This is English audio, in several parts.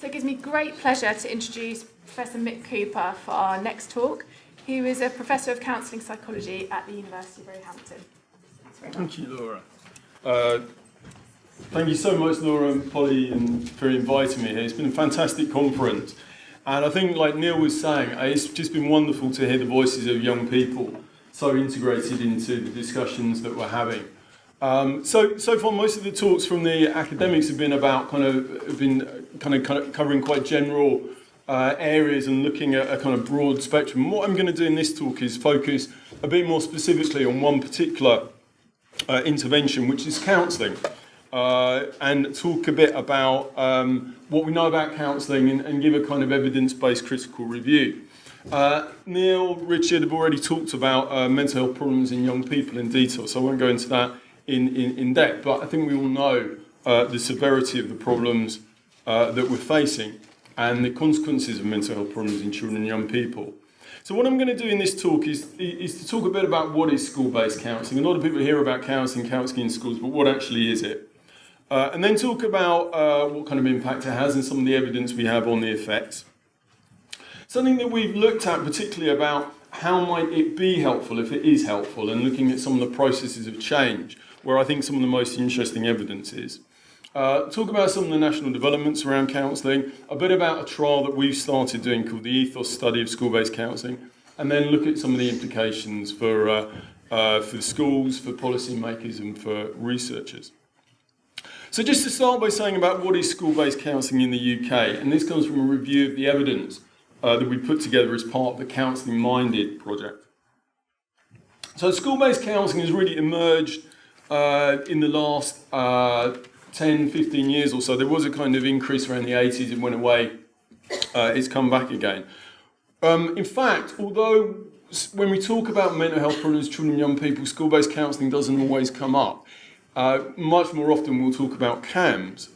So it gives me great pleasure to introduce Professor Mick Cooper for our next talk. He is a Professor of Counselling Psychology at the University of Roehampton. Thank you, Laura. Thank you so much, Laura and Polly, for inviting me here. It's been a fantastic conference. And I think, like Neil was saying, it's just been wonderful to hear the voices of young people so integrated into the discussions that we're having. So far, most of the talks from the academics have been about kind of covering quite general areas and looking at a kind of broad spectrum. And what I'm going to do in this talk is focus a bit more specifically on one particular intervention, which is counselling, and talk a bit about what we know about counselling and give a kind of evidence-based critical review. Neil, Richard have already talked about mental health problems in young people in detail, so I won't go into that in depth, but I think we all know the severity of the problems that we're facing and the consequences of mental health problems in children and young people. So what I'm going to do in this talk is to talk a bit about what is school-based counselling. A lot of people hear about counselling in schools, but what actually is it? And then talk about what kind of impact it has and some of the evidence we have on the effects. Something that we've looked at particularly about how might it be helpful, if it is helpful, and looking at some of the processes of change, where I think some of the most interesting evidence is. Talk about some of the national developments around counselling, a bit about a trial that we've started doing called the Ethos Study of School-Based Counselling, and then look at some of the implications for schools, for policymakers and for researchers. So just to start by saying about what is school-based counselling in the UK, and this comes from a review of the evidence that we put together as part of the Counselling Minded project. So school-based counselling has really emerged in the last 10, 15 years or so. There was a kind of increase around the 80s, it went away, it's come back again. In fact, although when we talk about mental health problems, children and young people, school-based counselling doesn't always come up. Much more often we'll talk about CAMS.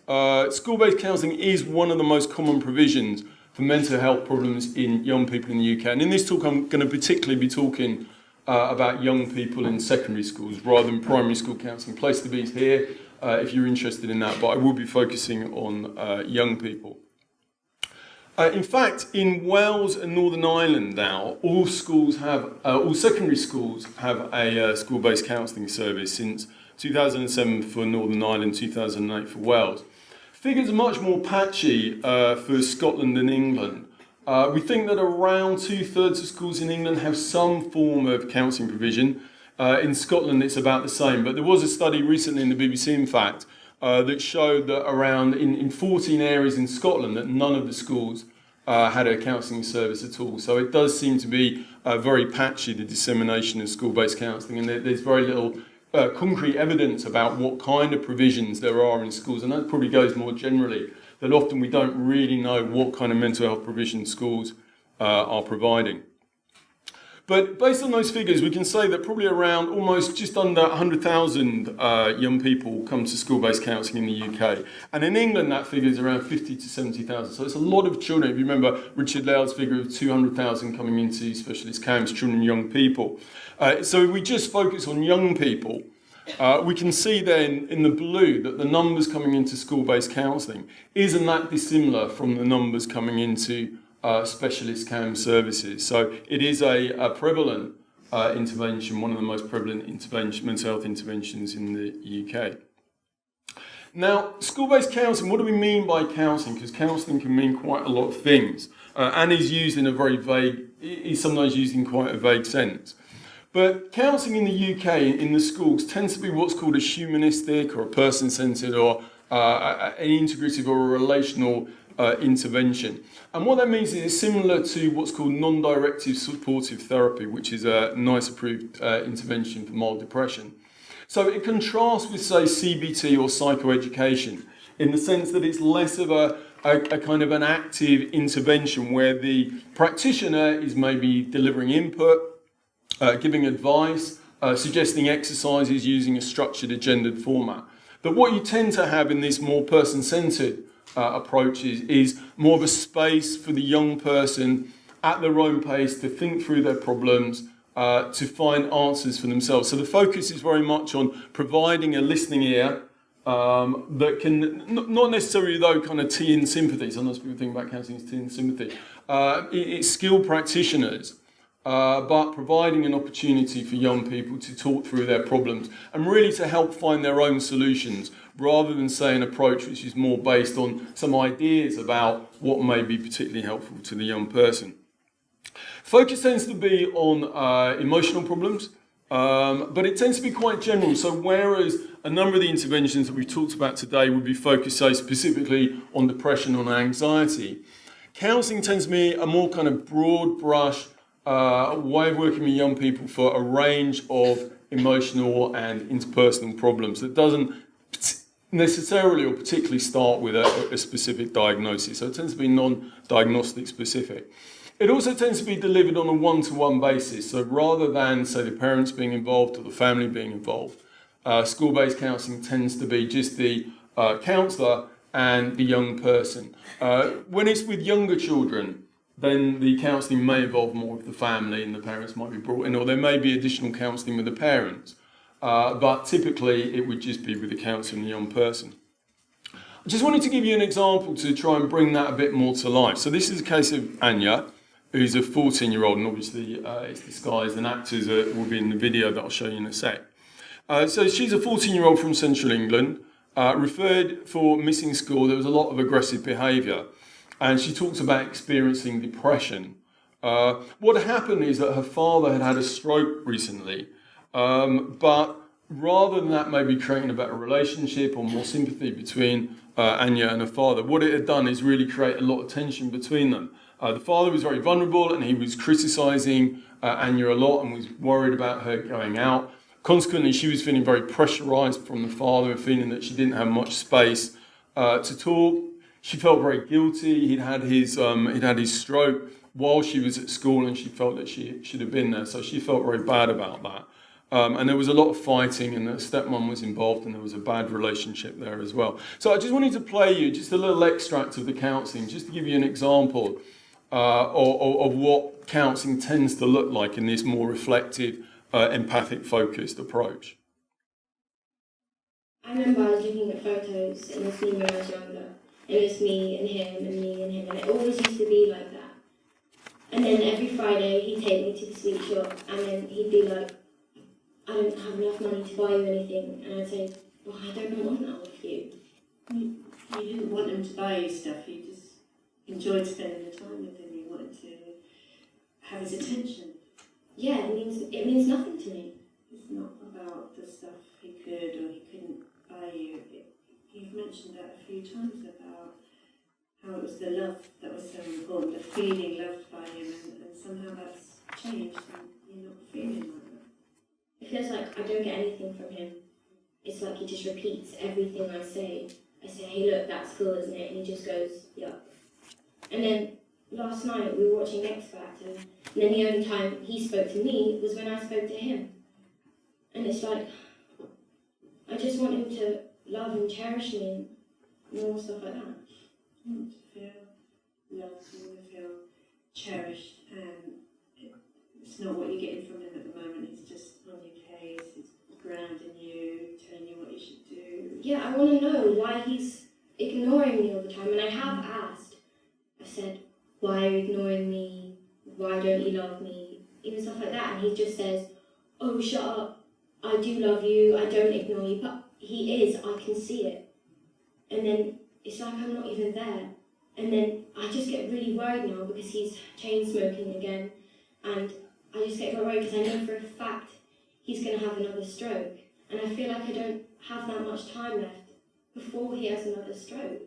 School-based counselling is one of the most common provisions for mental health problems in young people in the UK. And in this talk I'm going to particularly be talking about young people in secondary schools rather than primary school counselling. Place to be is here if you're interested in that, but I will be focusing on young people. In fact, in Wales and Northern Ireland now, all secondary schools have a school-based counselling service since 2007 for Northern Ireland, 2008 for Wales. Figures are much more patchy for Scotland and England. We think that around 2/3 of schools in England have some form of counselling provision. In Scotland it's about the same, but there was a study recently in the BBC, in fact, that showed that around in 14 areas in Scotland that none of the schools had a counselling service at all. So it does seem to be very patchy, the dissemination of school-based counselling, and there's very little concrete evidence about what kind of provisions there are in schools, and that probably goes more generally, that often we don't really know what kind of mental health provision schools are providing. But based on those figures, we can say that probably around almost just under 100,000 young people come to school-based counselling in the UK. And in England, that figure is around 50 to 70,000. So it's a lot of children. If you remember Richard Laud's figure of 200,000 coming into specialist CAMS, children and young people. So if we just focus on young people, we can see then in the blue that the numbers coming into school-based counselling isn't that dissimilar from the numbers coming into specialist CAMS services. So it is a prevalent intervention, one of the most prevalent mental health interventions in the UK. Now, school-based counselling, what do we mean by counselling? Because counselling can mean quite a lot of things and is used in a very vague, is sometimes used in quite a vague sense. But counselling in the UK, in the schools, tends to be what's called a humanistic or a person-centred or an integrative or a relational intervention. And what that means is it's similar to what's called non-directive supportive therapy, which is a NICE approved intervention for mild depression. So it contrasts with, say, CBT or psychoeducation in the sense that it's less of a kind of an active intervention where the practitioner is maybe delivering input, giving advice, suggesting exercises using a structured, agendaed format. But what you tend to have in this more person-centred approach is more of a space for the young person at their own pace to think through their problems, to find answers for themselves. So the focus is very much on providing a listening ear that can, not necessarily though kind of tea in sympathy, sometimes people think about counselling as tea in sympathy, it's skilled practitioners, but providing an opportunity for young people to talk through their problems and really to help find their own solutions, rather than say an approach which is more based on some ideas about what may be particularly helpful to the young person. Focus tends to be on emotional problems, but it tends to be quite general. So whereas a number of the interventions that we've talked about today would be focused, say, specifically on depression or anxiety, counselling tends to be a more kind of broad brush way of working with young people for a range of emotional and interpersonal problems that doesn't necessarily or particularly start with a specific diagnosis. So it tends to be non-diagnostic specific. It also tends to be delivered on a one-to-one basis. So rather than, say, the parents being involved or the family being involved, school-based counselling tends to be just the counsellor and the young person. When it's with younger children, then the counselling may involve more of the family and the parents might be brought in, or there may be additional counselling with the parents. But typically it would just be with the counsellor and the young person. I just wanted to give you an example to try and bring that a bit more to life. So this is a case of Anya, who's a 14-year-old, and obviously it's disguised, and actors will be in the video that I'll show you in a sec. So she's a 14-year-old from central England, referred for missing school. There was a lot of aggressive behaviour, and she talks about experiencing depression. What happened is that her father had had a stroke recently, but rather than that maybe creating a better relationship or more sympathy between Anya and her father, what it had done is really create a lot of tension between them. The father was very vulnerable and he was criticising Anya a lot and was worried about her going out. Consequently, she was feeling very pressurised from the father and feeling that she didn't have much space to talk. She felt very guilty. He'd had his stroke while she was at school and she felt that she should have been there. So she felt very bad about that. And there was a lot of fighting and the stepmom was involved and there was a bad relationship there as well. So I just wanted to play you just a little extract of the counselling, just to give you an example of what counselling tends to look like in this more reflective, empathic focused approach. I remember I was looking at photos and it's me when I was younger. And it's me and him and me and him, and it always used to be like that. And then every Friday he'd take me to the sweet shop and then he'd be like, I don't have enough money to buy you anything. And I'd say, well, I don't want that with you. You didn't want him to buy you stuff, you just enjoyed spending the time with him, you wanted to have his attention. Yeah, it means nothing to me. It's not about the stuff he could or he couldn't buy you. You've mentioned that a few times about how it was the love that was so important, the feeling loved by him, and somehow that's changed and you're not feeling like that. It feels like I don't get anything from him. It's like he just repeats everything I say. I say, hey look, that's cool, isn't it? And he just goes, yup. And then last night we were watching X Factor, and then the only time he spoke to me was when I spoke to him. And it's like, I just want him to love and cherish me and more stuff like that. You want to feel loved, you want to feel cherished, and it's not what you're getting from him at the moment, it's just on your case, it's grounding you, telling you what you should do. Yeah, I want to know why he's ignoring me all the time, and I have asked. I said, why are you ignoring me? Why don't you love me? Even stuff like that, and he just says, oh, shut up, I do love you, I don't ignore you, but he is, I can see it. And then it's like I'm not even there. And then I just get really worried now because he's chain smoking again. And I just get worried because I know for a fact he's going to have another stroke. And I feel like I don't have that much time left before he has another stroke.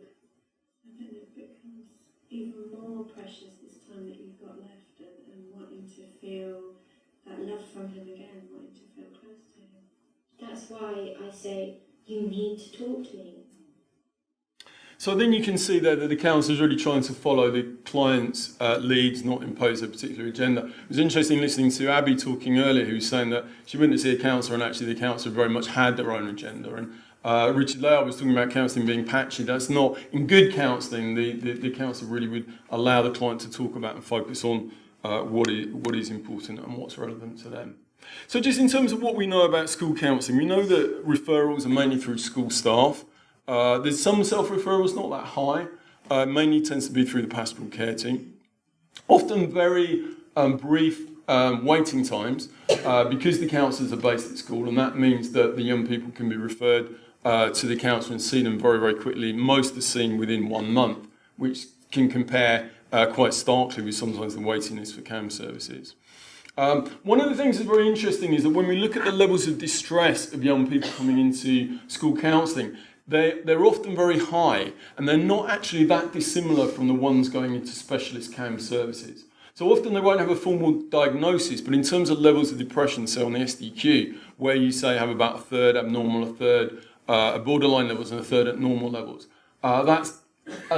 And then it becomes even more precious this time that you've got left and wanting to feel that love from him again, wanting to feel close to him. That's why I say, you need to talk to me. So then you can see there that the counsellor is really trying to follow the client's leads, not impose a particular agenda. It was interesting listening to Abby talking earlier, who was saying that she went to see a counsellor and actually the counsellor very much had their own agenda. And Richard Layard was talking about counselling being patchy. That's not, in good counselling, the counsellor really would allow the client to talk about and focus on what is important and what's relevant to them. So just in terms of what we know about school counselling, we know that referrals are mainly through school staff. There's some self-referrals, not that high. Mainly tends to be through the pastoral care team. Often very brief waiting times because the counsellors are based at school, and that means that the young people can be referred to the counsellor and see them very, very quickly. Most are seen within 1 month, which can compare quite starkly with sometimes the waiting list for CAM services. One of the things that's very interesting is that when we look at the levels of distress of young people coming into school counselling, they're often very high, and they're not actually that dissimilar from the ones going into specialist CAM services. So often they won't have a formal diagnosis, but in terms of levels of depression, so on the SDQ, where you say have about a third abnormal, a third at borderline levels, and a third at normal levels, that's a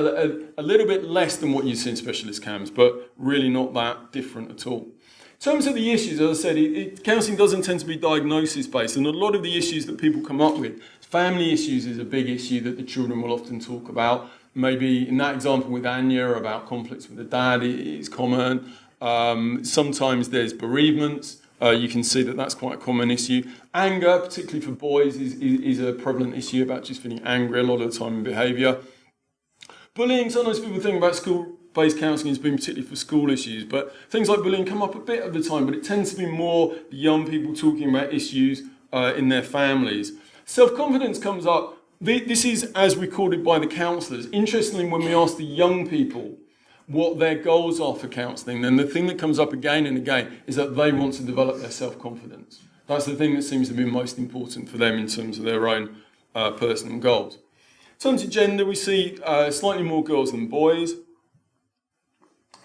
little bit less than what you see in specialist CAMs, but really not that different at all. In terms of the issues, as I said, counselling doesn't tend to be diagnosis-based, and a lot of the issues that people come up with, family issues is a big issue that the children will often talk about. Maybe in that example with Anya about conflicts with the dad is common. Sometimes there's bereavements. You can see that that's quite a common issue. Anger, particularly for boys, is a prevalent issue about just feeling angry a lot of the time in behaviour. Bullying, sometimes people think about school-based counselling as being particularly for school issues, but things like bullying come up a bit of the time, but it tends to be more the young people talking about issues in their families. Self-confidence comes up. This is as recorded by the counsellors. Interestingly, when we ask the young people what their goals are for counselling, then the thing that comes up again and again is that they want to develop their self-confidence. That's the thing that seems to be most important for them in terms of their own personal goals. In terms of gender, we see slightly more girls than boys.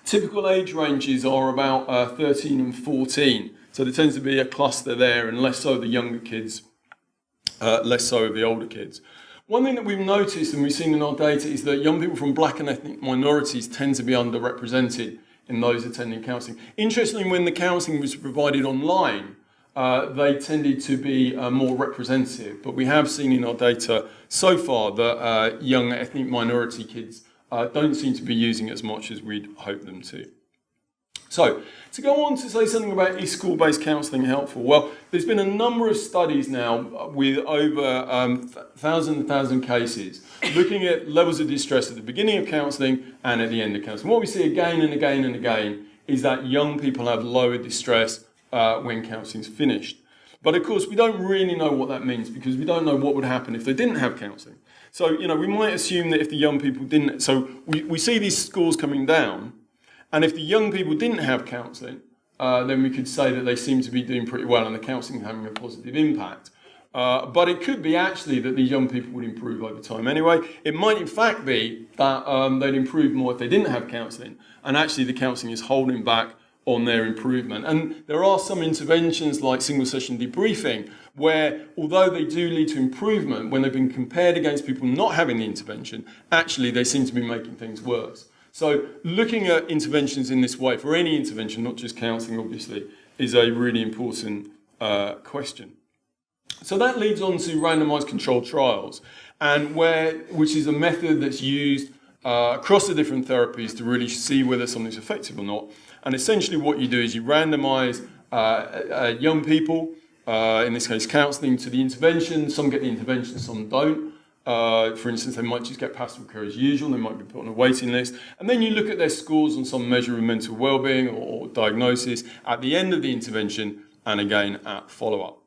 Typical age ranges are about 13 and 14. So there tends to be a cluster there, and less so the younger kids, less so the older kids. One thing that we've noticed and we've seen in our data is that young people from black and ethnic minorities tend to be underrepresented in those attending counselling. Interestingly, when the counselling was provided online, they tended to be more representative. But we have seen in our data so far that young ethnic minority kids don't seem to be using it as much as we'd hope them to. So, to go on to say something about is school-based counselling helpful? Well, there's been a number of studies now with over 1,000 cases looking at levels of distress at the beginning of counselling and at the end of counselling. What we see again and again and again is that young people have lower distress when counselling's finished. But of course, we don't really know what that means because we don't know what would happen if they didn't have counselling. So, we might assume that if the young people didn't... So, we see these scores coming down. And if the young people didn't have counselling, then we could say that they seem to be doing pretty well and the counselling is having a positive impact. But it could be actually that these young people would improve over time anyway. It might in fact be that they'd improve more if they didn't have counselling, and actually the counselling is holding back on their improvement. And there are some interventions like single session debriefing where, although they do lead to improvement, when they've been compared against people not having the intervention, actually they seem to be making things worse. So looking at interventions in this way, for any intervention, not just counselling obviously, is a really important question. So that leads on to randomised controlled trials, which is a method that's used across the different therapies to really see whether something's effective or not. And essentially what you do is you randomise young people, in this case counselling, to the intervention. Some get the intervention, some don't. For instance, they might just get pastoral care as usual, they might be put on a waiting list, and then you look at their scores on some measure of mental well-being or diagnosis at the end of the intervention and again at follow-up.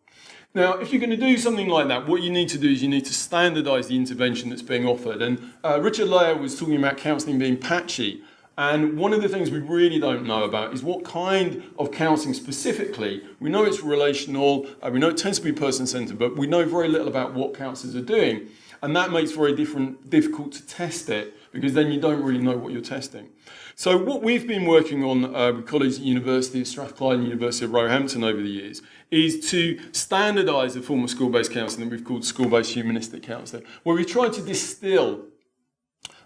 Now, if you're going to do something like that, what you need to do is you need to standardise the intervention that's being offered. And Richard Leyer was talking about counselling being patchy, and one of the things we really don't know about is what kind of counselling specifically. We know it's relational, we know it tends to be person-centred, but we know very little about what counsellors are doing. And that makes it very difficult to test it because then you don't really know what you're testing. So what we've been working on with colleagues at University of Strathclyde and University of Roehampton over the years is to standardise the form of school-based counselling that we've called school-based humanistic counselling, where we've tried to distill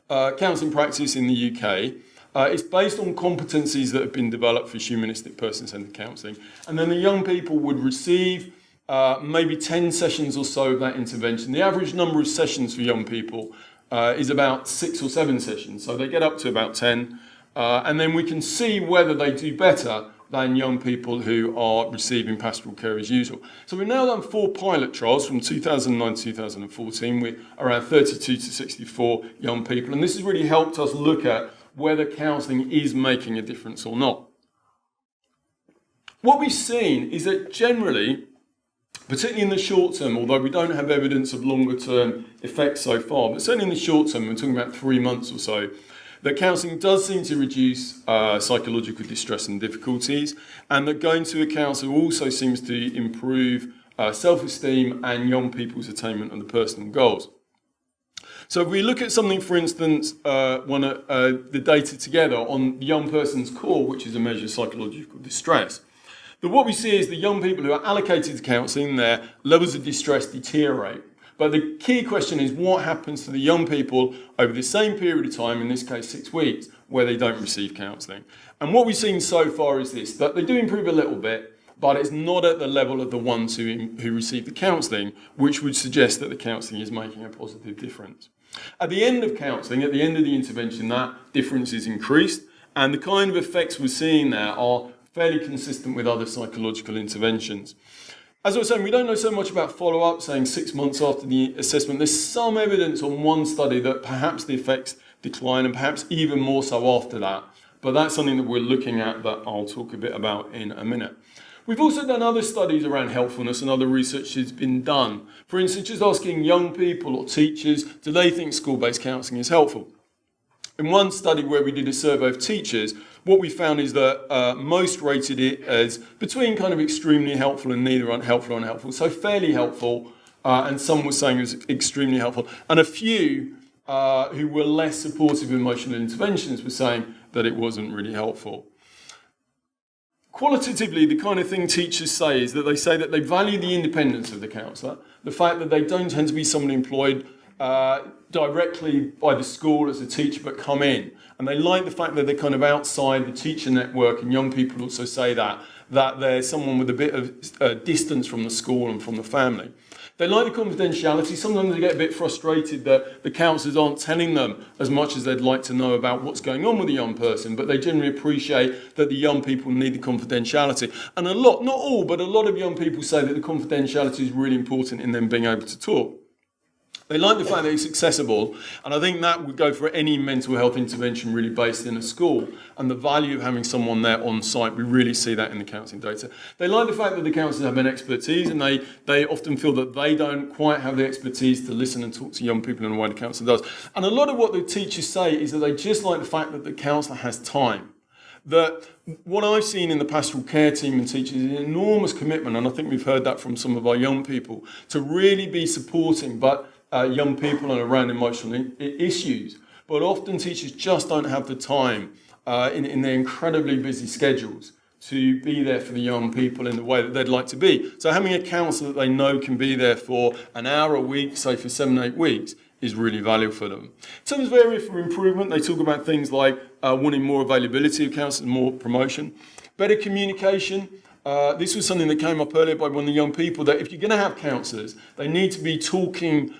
counselling practice in the UK. It's based on competencies that have been developed for humanistic person-centred counselling. And then the young people would receive maybe 10 sessions or so of that intervention. The average number of sessions for young people is about 6 or 7 sessions, so they get up to about 10, and then we can see whether they do better than young people who are receiving pastoral care as usual. So we've now done 4 pilot trials from 2009 to 2014 with around 32 to 64 young people, and this has really helped us look at whether counselling is making a difference or not. What we've seen is that generally, particularly in the short term, although we don't have evidence of longer term effects so far, but certainly in the short term, we're talking about 3 months or so, that counselling does seem to reduce psychological distress and difficulties, and that going to a counsellor also seems to improve self-esteem and young people's attainment of the personal goals. So if we look at something, for instance, the data together on the young person's core, which is a measure of psychological distress, that what we see is the young people who are allocated to counselling, their levels of distress deteriorate. But the key question is what happens to the young people over the same period of time, in this case 6 weeks, where they don't receive counselling. And what we've seen so far is this, that they do improve a little bit, but it's not at the level of the ones who receive the counselling, which would suggest that the counselling is making a positive difference. At the end of counselling, at the end of the intervention, that difference is increased, and the kind of effects we're seeing there are fairly consistent with other psychological interventions. As I was saying, we don't know so much about follow-up, saying 6 months after the assessment. There's some evidence on one study that perhaps the effects decline, and perhaps even more so after that. But that's something that we're looking at that I'll talk a bit about in a minute. We've also done other studies around helpfulness, and other research has been done. For instance, just asking young people or teachers, do they think school-based counselling is helpful? In one study where we did a survey of teachers, what we found is that most rated it as between kind of extremely helpful and neither unhelpful or unhelpful, so fairly helpful, and some were saying it was extremely helpful, and a few who were less supportive of emotional interventions were saying that it wasn't really helpful. Qualitatively, the kind of thing teachers say is that they value the independence of the counsellor, the fact that they don't tend to be someone employed directly by the school as a teacher but come in, and they like the fact that they're kind of outside the teacher network, and young people also say that they're someone with a bit of distance from the school and from the family. They like the confidentiality. Sometimes they get a bit frustrated that the counsellors aren't telling them as much as they'd like to know about what's going on with the young person, but they generally appreciate that the young people need the confidentiality. And a lot, not all, but a lot of young people say that the confidentiality is really important in them being able to talk. They like the fact that it's accessible, and I think that would go for any mental health intervention really based in a school, and the value of having someone there on site. We really see that in the counselling data. They like the fact that the counsellors have an expertise, and they often feel that they don't quite have the expertise to listen and talk to young people in the way the counsellor does. And a lot of what the teachers say is that they just like the fact that the counsellor has time. That what I've seen in the pastoral care team and teachers is an enormous commitment, and I think we've heard that from some of our young people, to really be supporting young people and around emotional issues. But often teachers just don't have the time in their incredibly busy schedules to be there for the young people in the way that they'd like to be. So having a counsellor that they know can be there for an hour a week, say for 7-8 weeks, is really valuable for them. In terms of area for improvement, they talk about things like wanting more availability of counsellors, more promotion, better communication. This was something that came up earlier by one of the young people, that if you're going to have counsellors, they need to be talking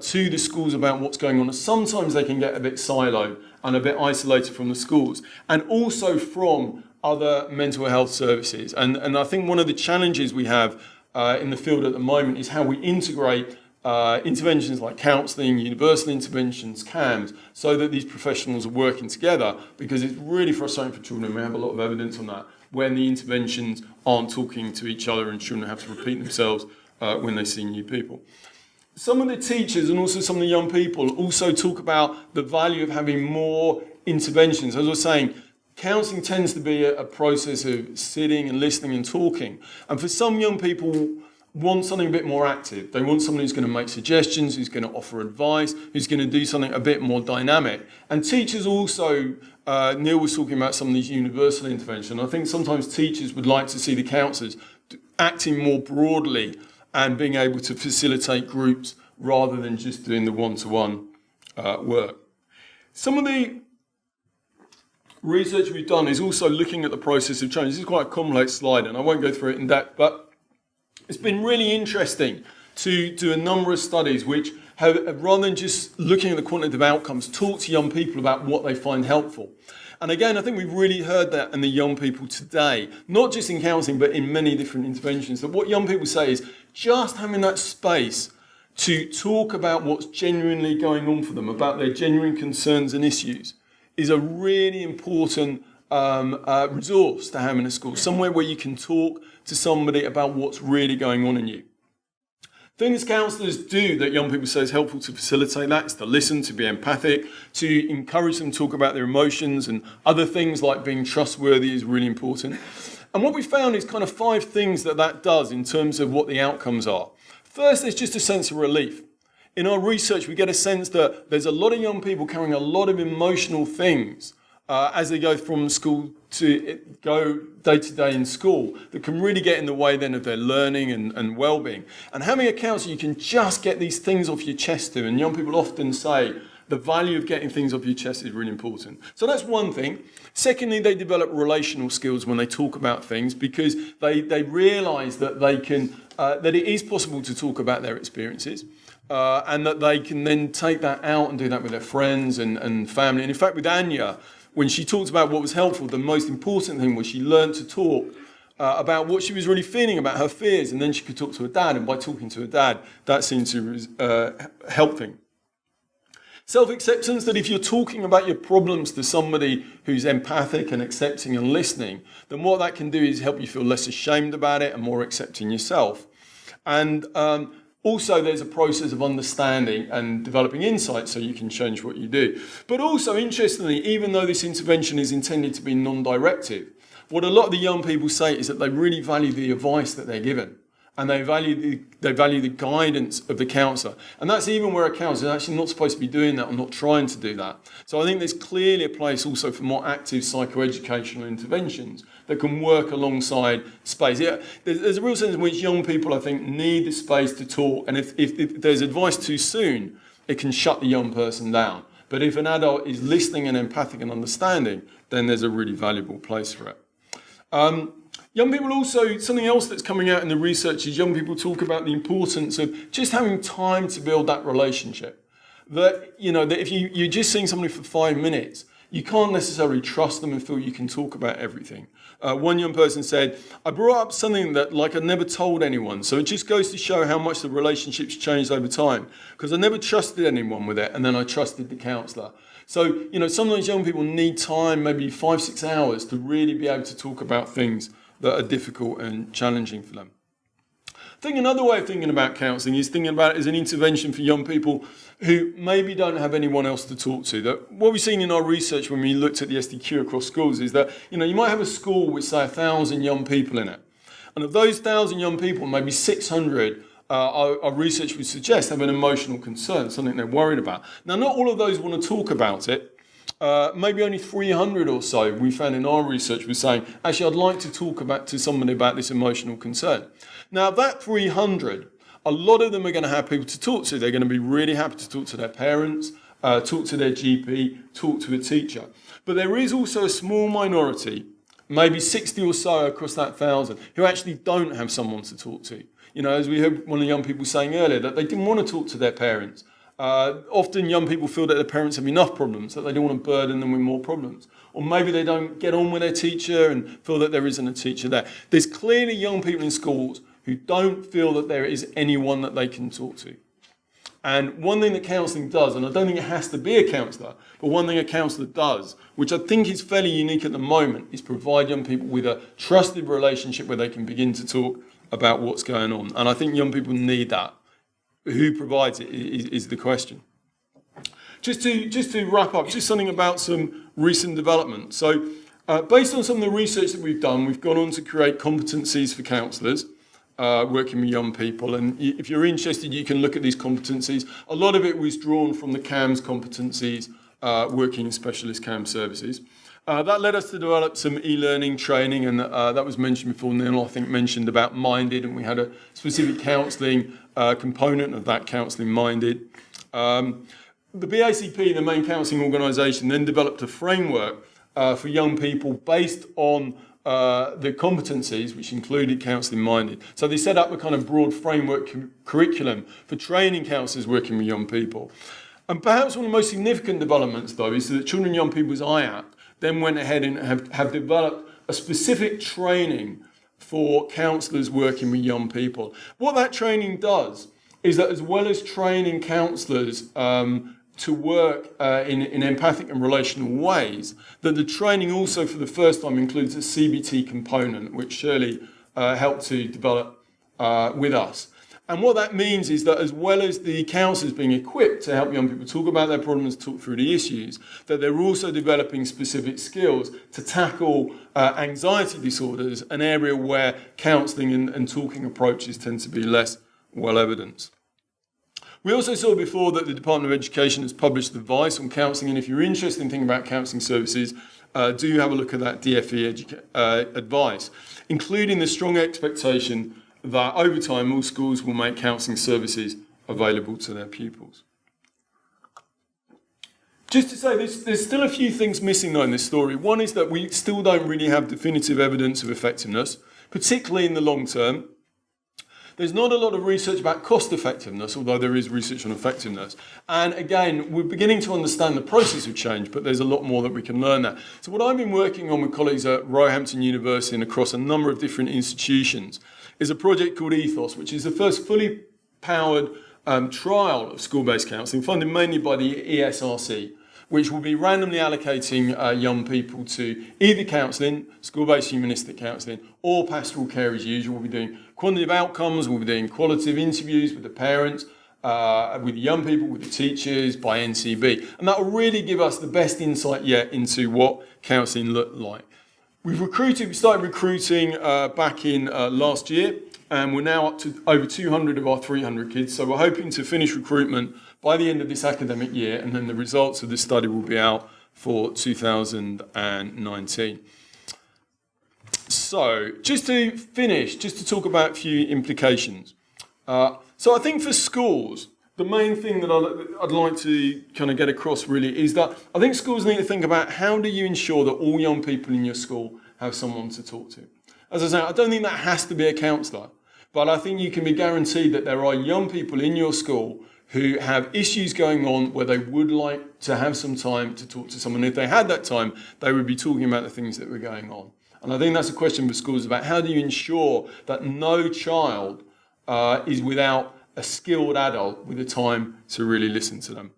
to the schools about what's going on. And sometimes they can get a bit siloed and a bit isolated from the schools, and also from other mental health services. And I think one of the challenges we have in the field at the moment is how we integrate interventions like counselling, universal interventions, CAMS, so that these professionals are working together, because it's really frustrating for children. We have a lot of evidence on that, when the interventions aren't talking to each other and children have to repeat themselves when they see new people. Some of the teachers and also some of the young people also talk about the value of having more interventions. As I was saying, counselling tends to be a process of sitting and listening and talking. And for some young people, want something a bit more active. They want someone who's going to make suggestions, who's going to offer advice, who's going to do something a bit more dynamic. And teachers also, Neil was talking about some of these universal interventions. I think sometimes teachers would like to see the counsellors acting more broadly and being able to facilitate groups rather than just doing the one-to-one work. Some of the research we've done is also looking at the process of change. This is quite a complex slide, and I won't go through it in depth, but it's been really interesting to do a number of studies which have, rather than just looking at the quantitative outcomes, talk to young people about what they find helpful. And again, I think we've really heard that in the young people today, not just in counselling, but in many different interventions, that what young people say is just having that space to talk about what's genuinely going on for them, about their genuine concerns and issues, is a really important resource to have in a school, somewhere where you can talk to somebody about what's really going on in you. Things counsellors do that young people say is helpful to facilitate that is to listen, to be empathic, to encourage them to talk about their emotions, and other things like being trustworthy is really important. And what we found is kind of 5 things that does in terms of what the outcomes are. First, there's just a sense of relief. In our research, we get a sense that there's a lot of young people carrying a lot of emotional things as they go from school to go day to day in school that can really get in the way then of their learning and well-being. And having a counsellor you can just get these things off your chest to, and young people often say the value of getting things off your chest is really important. So that's one thing. Secondly, they develop relational skills when they talk about things, because they realise that they can that it is possible to talk about their experiences. And that they can then take that out and do that with their friends and family. And in fact, with Anya, when she talked about what was helpful, the most important thing was she learned to talk about what she was really feeling, about her fears, and then she could talk to her dad, and by talking to her dad, that seemed to help things. Self-acceptance, that if you're talking about your problems to somebody who's empathic and accepting and listening, then what that can do is help you feel less ashamed about it and more accepting yourself. And also, there's a process of understanding and developing insight so you can change what you do. But also, interestingly, even though this intervention is intended to be non-directive, what a lot of the young people say is that they really value the advice that they're given. And they value the guidance of the counsellor. And that's even where a counsellor is actually not supposed to be doing that or not trying to do that. So I think there's clearly a place also for more active psychoeducational interventions that can work alongside space. Yeah, there's a real sense in which young people, I think, need the space to talk. And if there's advice too soon, it can shut the young person down. But if an adult is listening and empathic and understanding, then there's a really valuable place for it. Young people also, something else that's coming out in the research is young people talk about the importance of just having time to build that relationship. That, that if you're just seeing somebody for 5 minutes, you can't necessarily trust them and feel you can talk about everything. One young person said, I brought up something that I'd never told anyone, so it just goes to show how much the relationship's changed over time, because I never trusted anyone with it, and then I trusted the counsellor. So, sometimes young people need time, maybe 5-6 hours, to really be able to talk about things that are difficult and challenging for them. I think another way of thinking about counselling is thinking about it as an intervention for young people who maybe don't have anyone else to talk to. That what we've seen in our research when we looked at the SDQ across schools is that you might have a school with, say, 1,000 young people in it. And of those 1,000 young people, maybe 600 our research would suggest have an emotional concern, something they're worried about. Now, not all of those want to talk about it. Maybe only 300 or so we found in our research was saying, actually, I'd like to talk to somebody about this emotional concern. Now, that 300, a lot of them are going to have people to talk to. They're going to be really happy to talk to their parents, talk to their GP, talk to a teacher. But there is also a small minority, maybe 60 or so across that 1,000, who actually don't have someone to talk to. As we heard one of the young people saying earlier, that they didn't want to talk to their parents. Often young people feel that their parents have enough problems, that they don't want to burden them with more problems. Or maybe they don't get on with their teacher and feel that there isn't a teacher there. There's clearly young people in schools who don't feel that there is anyone that they can talk to. And one thing that counselling does, and I don't think it has to be a counsellor, but one thing a counsellor does, which I think is fairly unique at the moment, is provide young people with a trusted relationship where they can begin to talk about what's going on. And I think young people need that. Who provides it is the question. Just to wrap up, just something about some recent development. So based on some of the research that we've done, we've gone on to create competencies for counsellors working with young people. And if you're interested, you can look at these competencies. A lot of it was drawn from the CAMS competencies, working in specialist CAMS services. That led us to develop some e-learning training, and that was mentioned before. Neil, I think, mentioned about Minded, and we had a specific counselling component of that, counselling Minded. The BACP, the main counselling organisation, then developed a framework for young people based on the competencies, which included counselling Minded. So they set up a kind of broad framework curriculum for training counsellors working with young people. And perhaps one of the most significant developments, though, is that Children and Young People's IAP then went ahead and have developed a specific training for counsellors working with young people. What that training does is that as well as training counsellors to work in empathic and relational ways, that the training also for the first time includes a CBT component, which Shirley helped to develop with us. And what that means is that as well as the counsellors being equipped to help young people talk about their problems, talk through the issues, that they're also developing specific skills to tackle anxiety disorders, an area where counselling and talking approaches tend to be less well evidenced. We also saw before that the Department of Education has published advice on counselling, and if you're interested in thinking about counselling services, do have a look at that DFE advice, including the strong expectation that over time all schools will make counselling services available to their pupils. Just to say, there's still a few things missing though in this story. One is that we still don't really have definitive evidence of effectiveness, particularly in the long term. There's not a lot of research about cost effectiveness, although there is research on effectiveness. And again, we're beginning to understand the process of change, but there's a lot more that we can learn there. So what I've been working on with colleagues at Roehampton University and across a number of different institutions is a project called Ethos, which is the first fully powered trial of school-based counselling, funded mainly by the ESRC, which will be randomly allocating young people to either counselling, school-based humanistic counselling, or pastoral care as usual. We'll be doing quantitative outcomes, we'll be doing qualitative interviews with the parents, with the young people, with the teachers, by NCB. And that will really give us the best insight yet into what counselling looked like. We started recruiting back in last year, and we're now up to over 200 of our 300 kids. So we're hoping to finish recruitment by the end of this academic year, and then the results of this study will be out for 2019. So just to finish, just to talk about a few implications. So I think for schools, the main thing that I'd like to kind of get across really is that I think schools need to think about how do you ensure that all young people in your school have someone to talk to. As I say, I don't think that has to be a counsellor, but I think you can be guaranteed that there are young people in your school who have issues going on where they would like to have some time to talk to someone. If they had that time, they would be talking about the things that were going on. And I think that's a question for schools about how do you ensure that no child is without a skilled adult with the time to really listen to them.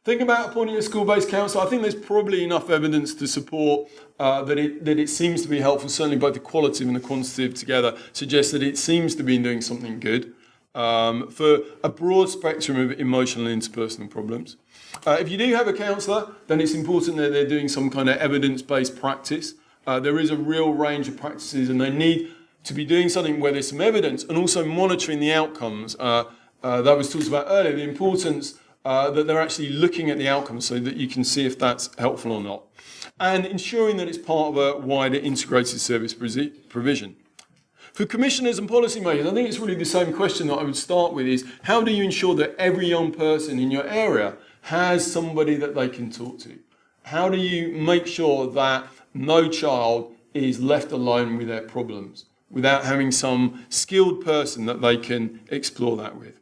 Thinking about appointing a school-based counsellor, I think there's probably enough evidence to support that it seems to be helpful. Certainly both the qualitative and the quantitative together suggest that it seems to be doing something good for a broad spectrum of emotional and interpersonal problems. If you do have a counsellor, then it's important that they're doing some kind of evidence-based practice. There is a real range of practices, and they need to be doing something where there's some evidence and also monitoring the outcomes. That was talked about earlier, the importance that they're actually looking at the outcomes so that you can see if that's helpful or not. And ensuring that it's part of a wider integrated service provision. For commissioners and policymakers, I think it's really the same question that I would start with is how do you ensure that every young person in your area has somebody that they can talk to? How do you make sure that no child is left alone with their problems without having some skilled person that they can explore that with?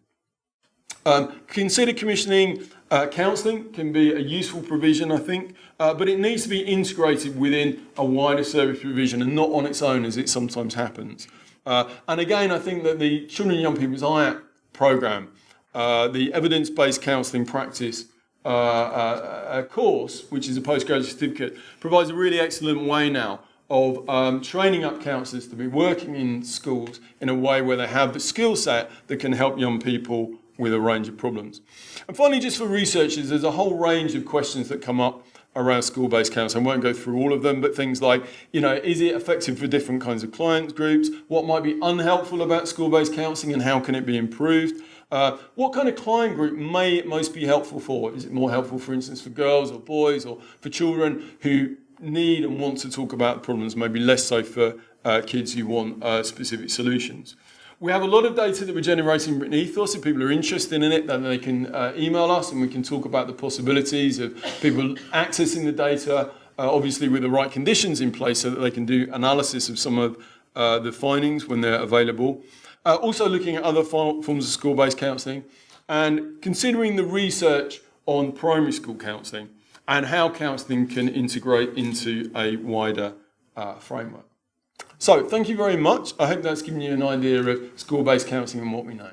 Consider commissioning counselling can be a useful provision, I think, but it needs to be integrated within a wider service provision and not on its own as it sometimes happens. And again, I think that the Children and Young People's IAP programme, the evidence-based counselling practice course, which is a postgraduate certificate, provides a really excellent way now of training up counsellors to be working in schools in a way where they have the skill set that can help young people with a range of problems. And finally, just for researchers, there's a whole range of questions that come up around school-based counselling. I won't go through all of them, but things like, is it effective for different kinds of client groups? What might be unhelpful about school-based counselling and how can it be improved? What kind of client group may it most be helpful for? Is it more helpful, for instance, for girls or boys or for children who need and want to talk about problems, maybe less so for kids who want specific solutions? We have a lot of data that we're generating in Ethos. If people are interested in it, then they can email us and we can talk about the possibilities of people accessing the data, obviously with the right conditions in place so that they can do analysis of some of the findings when they're available. Also looking at other forms of school-based counselling and considering the research on primary school counselling and how counselling can integrate into a wider framework. So, thank you very much. I hope that's given you an idea of school-based counselling and what we know.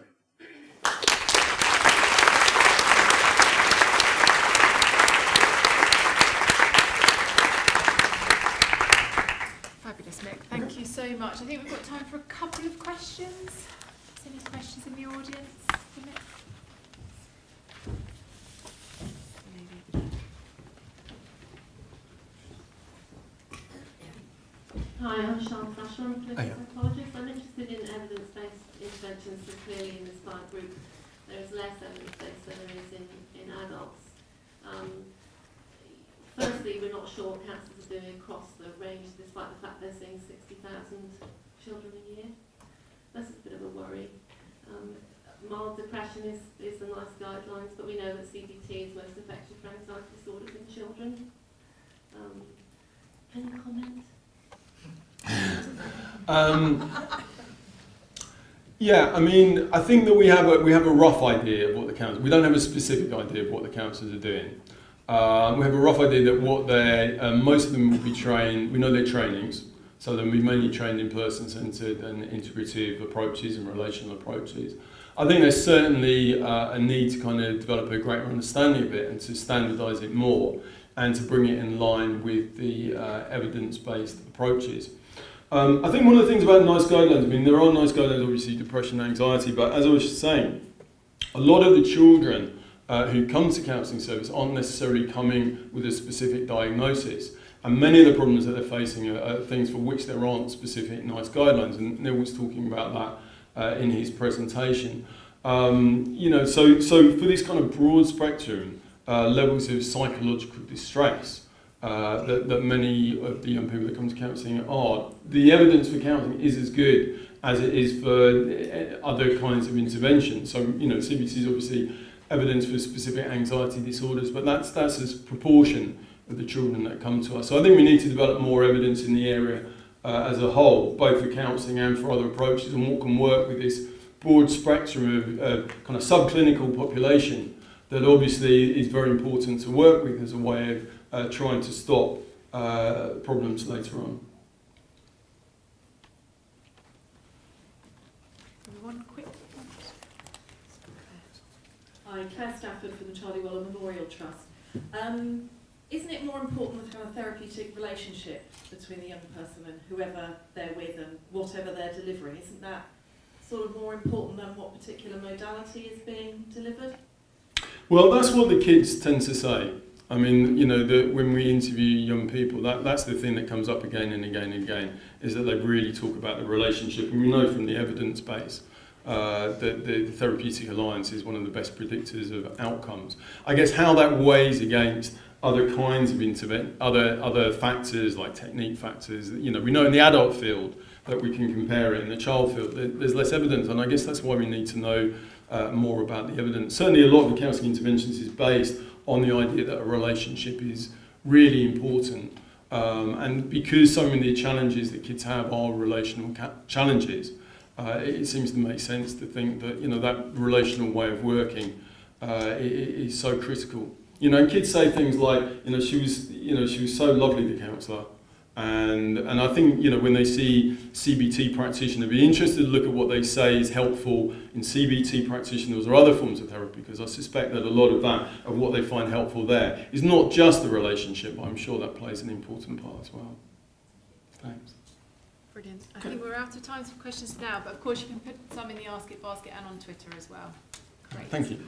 Fabulous, Mick. Thank you so much. I think we've got time for a couple of questions. Is there any questions in the audience for Mick? Hi, I'm Sian Thrasher. I'm a clinical psychologist. I'm interested in evidence-based interventions, so clearly in the SPIRE group there is less evidence-based than there is in adults. Firstly, we're not sure what counsellors are doing across the range, despite the fact they're seeing 60,000 children a year. That's a bit of a worry. Mild depression is the nice guidelines, but we know that CBT is most effective for anxiety disorders in children. Any comment? Yeah, I mean, I think that we have a rough idea of what the counsellors. We don't have a specific idea of what the counsellors are doing. We have a rough idea that what most of them will be trained. We know their trainings, so they'll be mainly trained in person-centred and integrative approaches and relational approaches. I think there's certainly a need to kind of develop a greater understanding of it and to standardise it more and to bring it in line with the evidence-based approaches. I think one of the things about NICE guidelines, I mean, there are NICE guidelines, obviously, depression and anxiety, but as I was just saying, a lot of the children who come to counselling service aren't necessarily coming with a specific diagnosis. And many of the problems that they're facing are things for which there aren't specific NICE guidelines. And Neil was talking about that in his presentation. So for this kind of broad spectrum, levels of psychological distress that many of the young people that come to counselling are, the evidence for counselling is as good as it is for other kinds of intervention. So, CBT is obviously evidence for specific anxiety disorders, but that's a proportion of the children that come to us. So I think we need to develop more evidence in the area as a whole, both for counselling and for other approaches, and what can work with this broad spectrum of kind of subclinical population that obviously is very important to work with as a way of trying to stop problems later on. One quick one. Hi, Claire Stafford from the Charlie Waller Memorial Trust. Isn't it more important the kind of therapeutic relationship between the young person and whoever they're with and whatever they're delivering? Isn't that sort of more important than what particular modality is being delivered? Well, that's what the kids tend to say. I mean, when we interview young people, that's the thing that comes up again and again and again, is that they really talk about the relationship. And we know from the evidence base that the therapeutic alliance is one of the best predictors of outcomes. I guess how that weighs against other kinds of other factors like technique factors. We know in the adult field that we can compare it. In the child field, there's less evidence, and I guess that's why we need to know more about the evidence. Certainly, a lot of the counselling interventions is based on the idea that a relationship is really important, and because so many of the challenges that kids have are relational challenges. It seems to make sense to think that that relational way of working is so critical. And kids say things like, she was so lovely, the counsellor, and I think when they see CBT practitioners, be interested to look at what they say is helpful in CBT practitioners or other forms of therapy, because I suspect that a lot of what they find helpful there is not just the relationship, but I'm sure that plays an important part as well. Thanks. Brilliant. I think we're out of time for questions now, but of course you can put some in the Ask It basket and on Twitter as well. Great. Thank you.